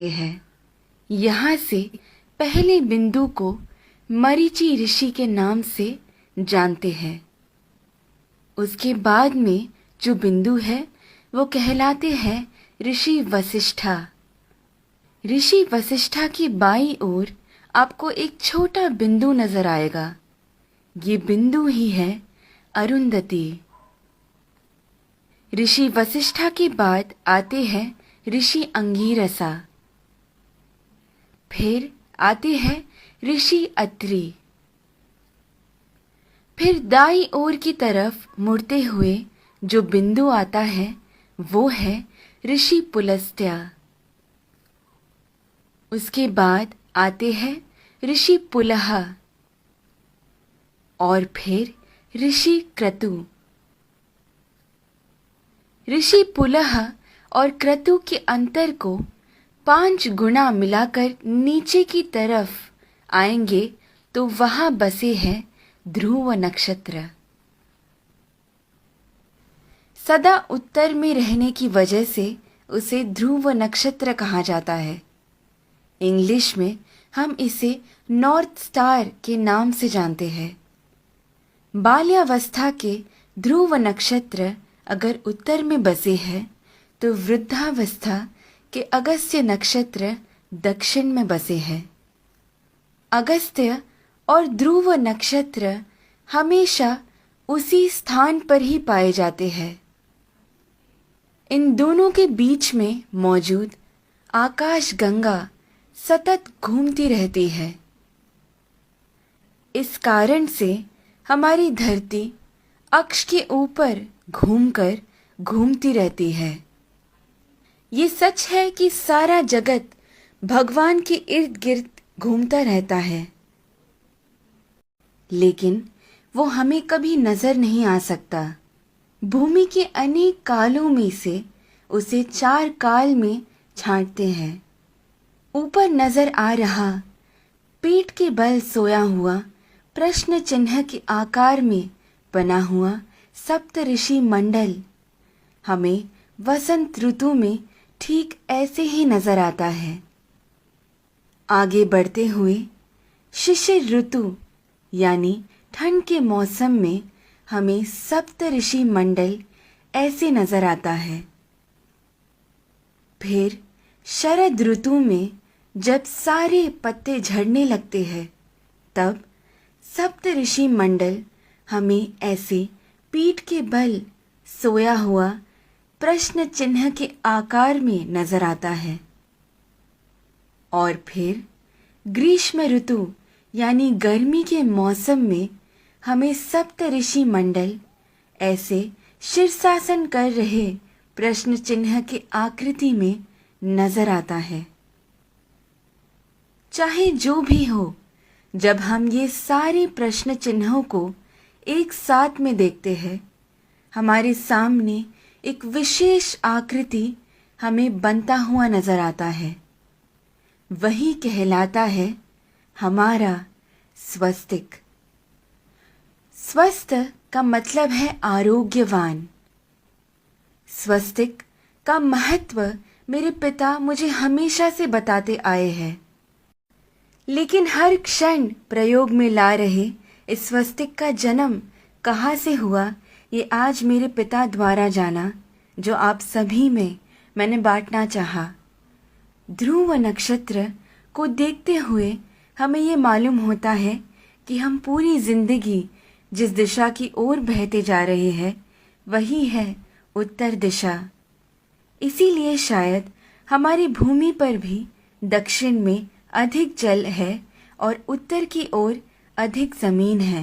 है। यहाँ से पहले बिंदु को मरीचि ऋषि के नाम से जानते हैं। उसके बाद में जो बिंदु है वो कहलाते हैं ऋषि वशिष्ठा। ऋषि वशिष्ठा की बाईं ओर आपको एक छोटा बिंदु नजर आएगा। ये बिंदु ही है अरुंधति। ऋषि वशिष्ठा के बाद आते हैं ऋषि अंगीरसा। फिर आते हैं ऋषि अत्रि। फिर दाईं ओर की तरफ मुड़ते हुए जो बिंदु आता है वो है ऋषि पुलस्त्य। उसके बाद आते हैं ऋषि पुलह और फिर ऋषि क्रतु। ऋषि पुलह और क्रतु के अंतर को 5 गुना मिलाकर नीचे की तरफ आएंगे तो वहां बसे हैं ध्रुव नक्षत्र। सदा उत्तर में रहने की वजह से उसे ध्रुव नक्षत्र कहा जाता है। इंग्लिश में हम इसे नॉर्थ स्टार के नाम से जानते हैं। बाल्यावस्था के ध्रुव नक्षत्र अगर उत्तर में बसे हैं तो वृद्धावस्था के अगस्त्य नक्षत्र दक्षिण में बसे हैं। अगस्त्य और ध्रुव नक्षत्र हमेशा उसी स्थान पर ही पाए जाते हैं। इन दोनों के बीच में मौजूद आकाश गंगा सतत घूमती रहती है। इस कारण से हमारी धरती अक्ष के ऊपर घूमकर घूमती रहती है। ये सच है कि सारा जगत भगवान के इर्द गिर्द घूमता रहता है, लेकिन वो हमें कभी नजर नहीं आ सकता। भूमि के अनेक कालों में से उसे 4 काल में छांटते हैं। ऊपर नजर आ रहा पीठ के बल सोया हुआ प्रश्न चिन्ह के आकार में बना हुआ सप्त ऋषि मंडल हमें वसंत ऋतु में ठीक ऐसे ही नजर आता है। आगे बढ़ते हुए शिशिर ऋतु यानी ठंड के मौसम में हमें सप्त ऋषि मंडल ऐसे नजर आता है। फिर शरद ऋतु में जब सारे पत्ते झड़ने लगते हैं तब सप्त ऋषि मंडल हमें ऐसे पीठ के बल सोया हुआ प्रश्न चिन्ह के आकार में नजर आता है। और फिर ग्रीष्म ऋतु यानी गर्मी के मौसम में हमें सप्त ऋषि मंडल ऐसे शीर्षासन कर रहे प्रश्न चिन्ह के आकृति में नजर आता है। चाहे जो भी हो, जब हम ये सारे प्रश्न चिन्हों को एक साथ में देखते हैं, हमारे सामने एक विशेष आकृति हमें बनता हुआ नजर आता है। वही कहलाता है हमारा स्वस्तिक। स्वस्थ का मतलब है आरोग्यवान। स्वस्तिक का महत्व मेरे पिता मुझे हमेशा से बताते आए हैं, लेकिन हर क्षण प्रयोग में ला रहे इस स्वस्तिक का जन्म कहाँ से हुआ ये आज मेरे पिता द्वारा जाना, जो आप सभी में मैंने बांटना चाहा। ध्रुव नक्षत्र को देखते हुए हमें ये मालूम होता है कि हम पूरी जिंदगी जिस दिशा की ओर बहते जा रहे हैं वही है उत्तर दिशा। इसीलिए शायद हमारी भूमि पर भी दक्षिण में अधिक जल है और उत्तर की ओर अधिक जमीन है।